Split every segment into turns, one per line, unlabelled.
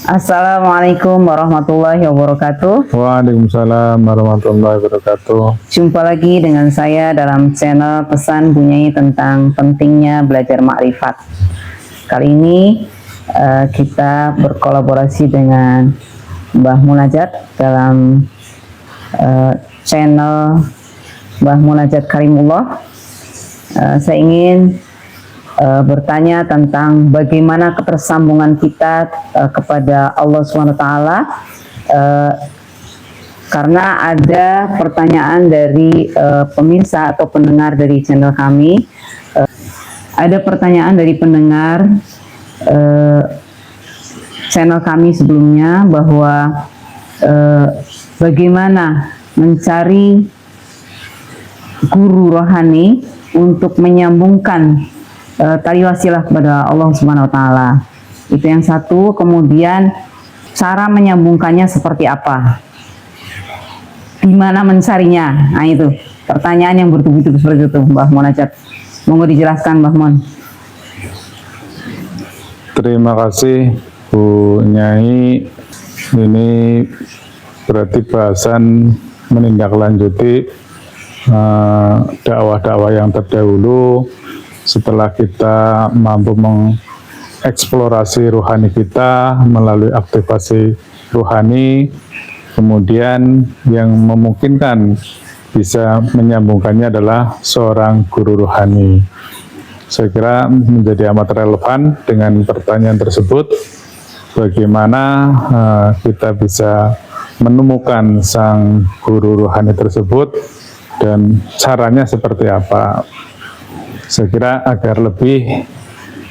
Assalamualaikum warahmatullahi wabarakatuh.
Waalaikumsalam warahmatullahi wabarakatuh.
Jumpa lagi dengan saya dalam channel Pesan Bunyai tentang pentingnya belajar makrifat. Kali ini kita berkolaborasi dengan Mbah Munajat dalam channel Mbah Munajat Karimullah. Saya ingin bertanya tentang bagaimana ketersambungan kita kepada Allah SWT, karena ada pertanyaan dari pemirsa atau pendengar dari channel kami. Ada pertanyaan dari pendengar channel kami sebelumnya bahwa bagaimana mencari guru rohani untuk menyambungkan tali wasilah kepada Allah Subhanahu wa Ta'ala. Itu yang satu. Kemudian cara menyambungkannya seperti apa, di mana mencarinya. Nah, itu pertanyaan yang bertubi-tubi seperti itu, Mbah Munajat. Monggo dijelaskan, Mbah Mun.
Terima kasih Bu Nyai. Ini berarti bahasan menindaklanjuti dakwah-dakwah yang terdahulu. Setelah kita mampu mengeksplorasi rohani kita melalui aktivasi rohani, kemudian yang memungkinkan bisa menyambungkannya adalah seorang guru rohani. Saya kira menjadi amat relevan dengan pertanyaan tersebut, bagaimana kita bisa menemukan sang guru rohani tersebut dan caranya seperti apa. Saya kira agar lebih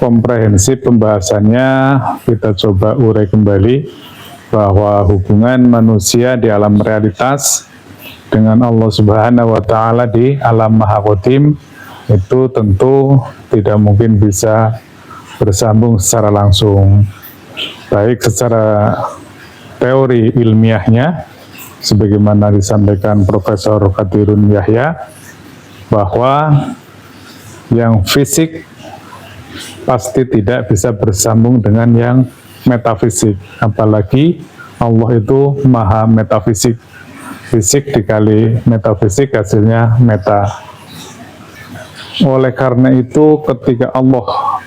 komprehensif pembahasannya, kita coba urai kembali bahwa hubungan manusia di alam realitas dengan Allah Subhanahu wa Ta'ala di alam Maha Qadim itu tentu tidak mungkin bisa bersambung secara langsung, baik secara teori ilmiahnya sebagaimana disampaikan Profesor Kadirun Yahya, bahwa yang fisik pasti tidak bisa bersambung dengan yang metafisik, apalagi Allah itu maha metafisik. Fisik dikali metafisik hasilnya meta. Oleh karena itu ketika Allah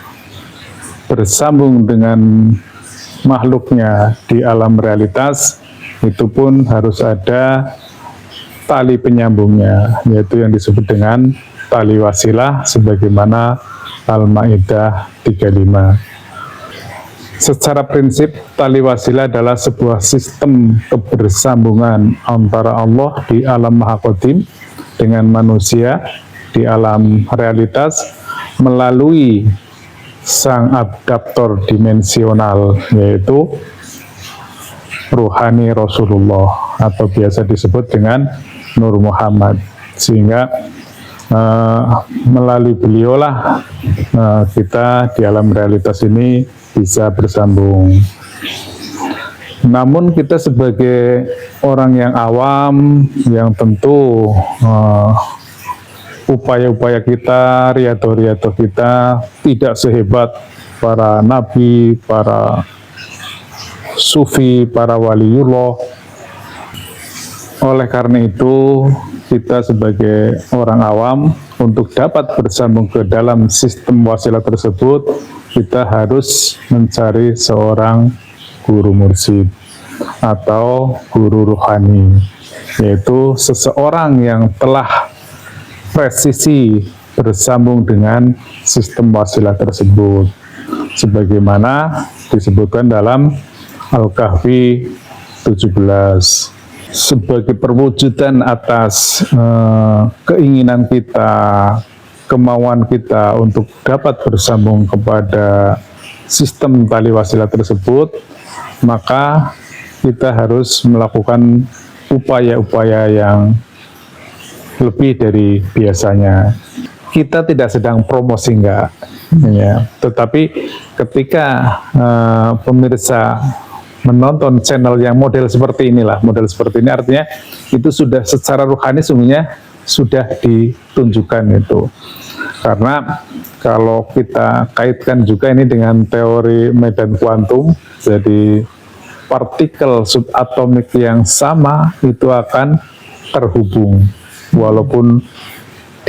bersambung dengan makhluknya di alam realitas, itu pun harus ada tali penyambungnya, yaitu yang disebut dengan tali wasilah sebagaimana Al-Maidah 35. Secara prinsip tali wasilah adalah sebuah sistem kebersambungan antara Allah di alam Maha Qadim dengan manusia di alam realitas melalui sang adaptor dimensional, yaitu ruhani Rasulullah atau biasa disebut dengan Nur Muhammad. Sehingga melalui beliaulah kita di alam realitas ini bisa bersambung. Namun kita sebagai orang yang awam, yang tentu upaya-upaya kita, riadoh-riadoh kita tidak sehebat para nabi, para sufi, para waliullah. Oleh karena itu, kita sebagai orang awam untuk dapat bersambung ke dalam sistem wasilah tersebut, kita harus mencari seorang guru mursyid atau guru rohani, yaitu seseorang yang telah presisi bersambung dengan sistem wasilah tersebut, sebagaimana disebutkan dalam Al-Kahfi 17. Sebagai perwujudan atas keinginan kita, kemauan kita untuk dapat bersambung kepada sistem tali wasilah tersebut, maka kita harus melakukan upaya-upaya yang lebih dari biasanya. Kita tidak sedang promosi, enggak, ya. Tetapi ketika pemirsa menonton channel yang model seperti inilah, model seperti ini artinya itu sudah secara rohani sungguhnya sudah ditunjukkan itu. Karena kalau kita kaitkan juga ini dengan teori medan kuantum, jadi partikel subatomik yang sama itu akan terhubung walaupun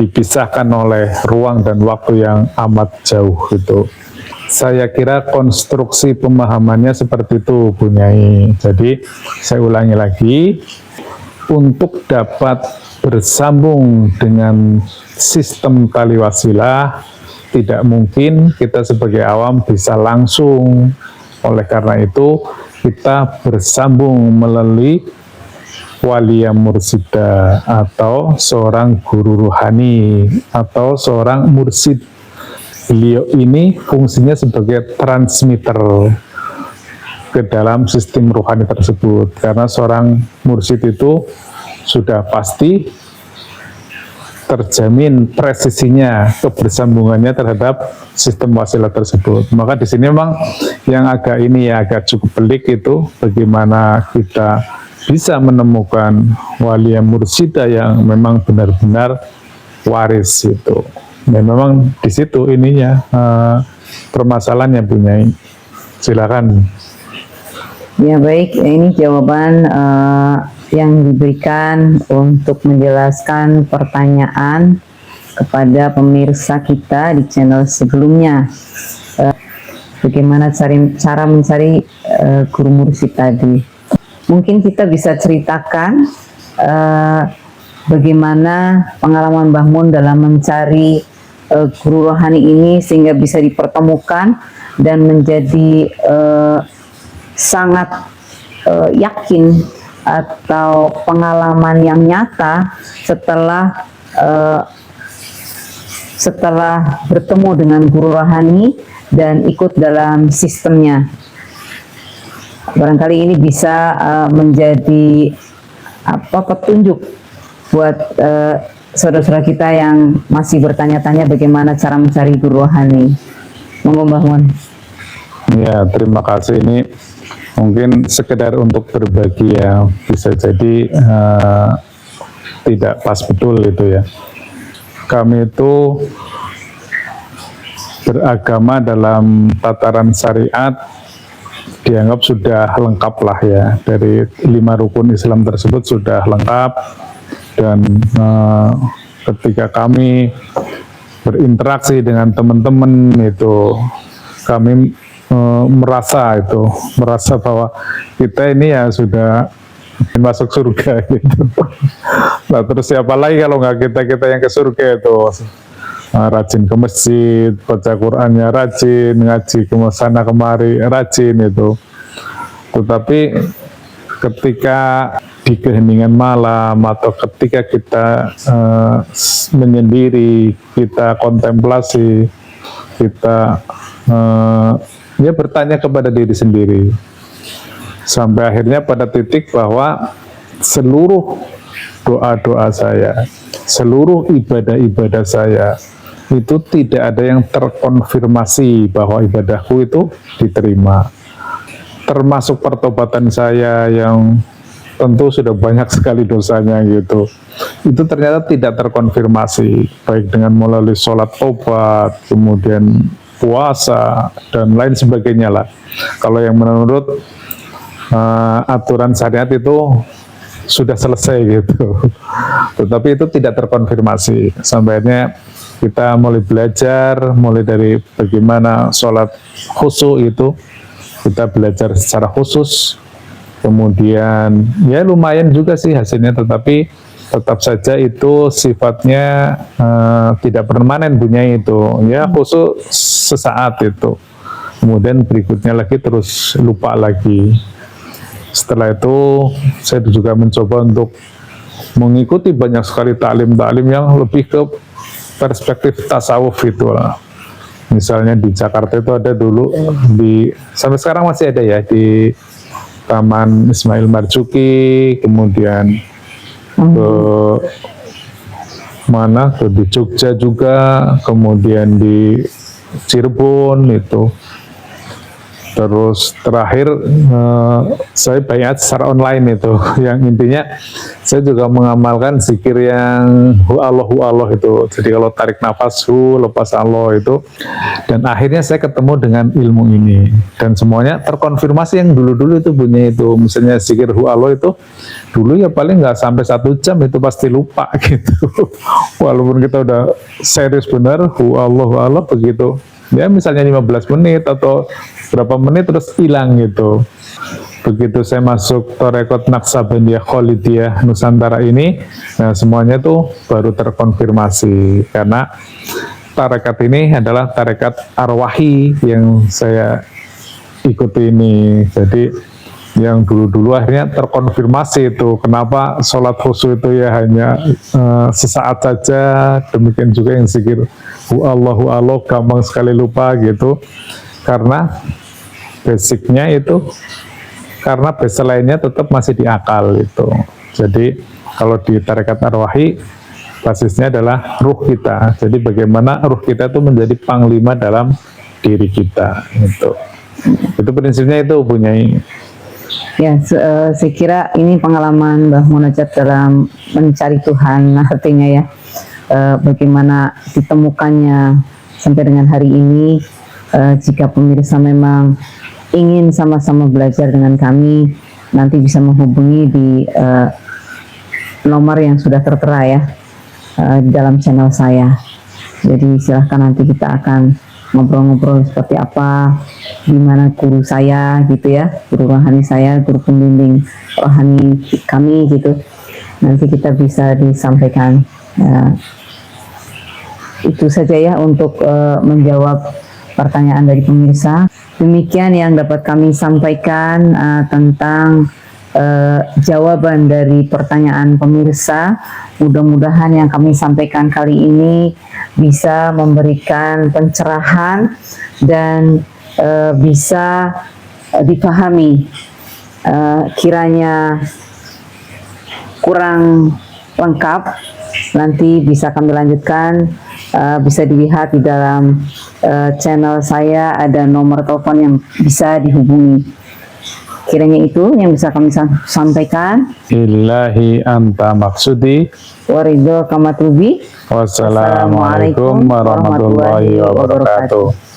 dipisahkan oleh ruang dan waktu yang amat jauh gitu. Saya kira konstruksi pemahamannya seperti itu, Bu Nyai. Jadi saya ulangi lagi, untuk dapat bersambung dengan sistem tali wasilah tidak mungkin kita sebagai awam bisa langsung. Oleh karena itu kita bersambung melalui walia mursida atau seorang guru rohani atau seorang mursid. Beliau ini fungsinya sebagai transmitter ke dalam sistem rohani tersebut, karena seorang mursid itu sudah pasti terjamin presisinya, kebersambungannya terhadap sistem wasilah tersebut. Maka di sini memang yang agak ini ya agak cukup pelik itu bagaimana kita bisa menemukan walia mursida yang memang benar-benar waris itu. Dan memang di situ ininya permasalahannya, Bu Nyai. Silakan.
Ya baik, ini jawaban yang diberikan untuk menjelaskan pertanyaan kepada pemirsa kita di channel sebelumnya. Bagaimana cara mencari guru mursyid tadi. Mungkin kita bisa ceritakan bagaimana pengalaman Mbah Mun dalam mencari guru rohani ini sehingga bisa dipertemukan dan menjadi sangat yakin atau pengalaman yang nyata setelah bertemu dengan guru rohani dan ikut dalam sistemnya. Barangkali ini bisa menjadi petunjuk buat saudara-saudara kita yang masih bertanya-tanya bagaimana cara mencari guru rohani. Monggo Mbah Mun.
Ya, terima kasih. Ini mungkin sekedar untuk berbagi ya, bisa jadi tidak pas betul itu ya. Kami itu beragama dalam tataran syariat dianggap sudah lengkap lah ya, dari 5 rukun Islam tersebut sudah lengkap. Dan ketika kami berinteraksi dengan teman-teman itu, kami merasa bahwa kita ini ya sudah masuk surga gitu. Nah terus siapa lagi kalau nggak kita yang ke surga itu, rajin ke masjid, baca Qurannya rajin, ngaji ke sana kemari rajin itu. Tetapi ketika di keheningan malam atau ketika kita menyendiri, kita kontemplasi, kita ya bertanya kepada diri sendiri, sampai akhirnya pada titik bahwa seluruh doa-doa saya, seluruh ibadah-ibadah saya itu tidak ada yang terkonfirmasi bahwa ibadahku itu diterima. Termasuk pertobatan saya yang tentu sudah banyak sekali dosanya gitu, itu ternyata tidak terkonfirmasi, baik dengan melalui sholat tobat, kemudian puasa dan lain sebagainya lah. Kalau yang menurut aturan syariat itu sudah selesai gitu, tetapi itu tidak terkonfirmasi. Sampainya kita mulai belajar, mulai dari bagaimana sholat khusyuk itu kita belajar secara khusus. Kemudian ya lumayan juga sih hasilnya, tetapi tetap saja itu sifatnya tidak permanen punya itu, ya khusus sesaat itu, kemudian berikutnya lagi terus lupa lagi. Setelah itu saya juga mencoba untuk mengikuti banyak sekali taklim-taklim yang lebih ke perspektif tasawuf itu lah. Misalnya di Jakarta itu ada dulu, sampai sekarang masih ada ya, di Taman Ismail Marzuki, kemudian ke mana, ke di Jogja juga, kemudian di Cirebon itu. Terus terakhir saya bayat secara online itu, yang intinya saya juga mengamalkan zikir yang hu Allah itu. Jadi kalau tarik nafas hu, lepas Allah itu. Dan akhirnya saya ketemu dengan ilmu ini. Dan semuanya terkonfirmasi yang dulu-dulu itu punya itu. Misalnya zikir hu Allah itu, dulu ya paling nggak sampai 1 jam itu pasti lupa gitu. Walaupun kita udah serius benar, hu Allah begitu. Ya misalnya 15 menit atau berapa menit terus hilang gitu. Begitu saya masuk Tarekat Naqsabandiyah Khalidiyah Nusantara ini, nah semuanya tuh baru terkonfirmasi karena tarekat ini adalah tarekat arwahi yang saya ikuti ini. Jadi yang dulu-dulu akhirnya terkonfirmasi itu kenapa sholat khusyuk itu ya hanya sesaat saja, demikian juga yang zikir hu Allah gampang sekali lupa gitu, karena basicnya itu karena base lainnya tetap masih di akal gitu. Jadi kalau di tarekat arwahi basisnya adalah ruh kita. Jadi bagaimana ruh kita itu menjadi panglima dalam diri kita gitu. Itu prinsipnya itu punya.
Ya, saya kira ini pengalaman Mbah Munajat dalam mencari Tuhan artinya ya. Bagaimana ditemukannya sampai dengan hari ini. Jika pemirsa memang ingin sama-sama belajar dengan kami, nanti bisa menghubungi di nomor yang sudah tertera ya di dalam channel saya. Jadi silahkan, nanti kita akan ngobrol-ngobrol seperti apa, gimana guru saya gitu ya, guru rohani saya, guru pembimbing rohani kami gitu. Nanti kita bisa disampaikan. Itu saja ya untuk menjawab pertanyaan dari pemirsa. Demikian yang dapat kami sampaikan tentang jawaban dari pertanyaan pemirsa. Mudah-mudahan yang kami sampaikan kali ini bisa memberikan pencerahan dan bisa dipahami. Kiranya kurang lengkap, nanti bisa kami lanjutkan. Bisa dilihat di dalam channel saya, ada nomor telepon yang bisa dihubungi. Kiranya itu yang bisa kami sampaikan.
Ilahi anta maksudi
Waridho kamatlubi.
Wassalamualaikum warahmatullahi wabarakatuh.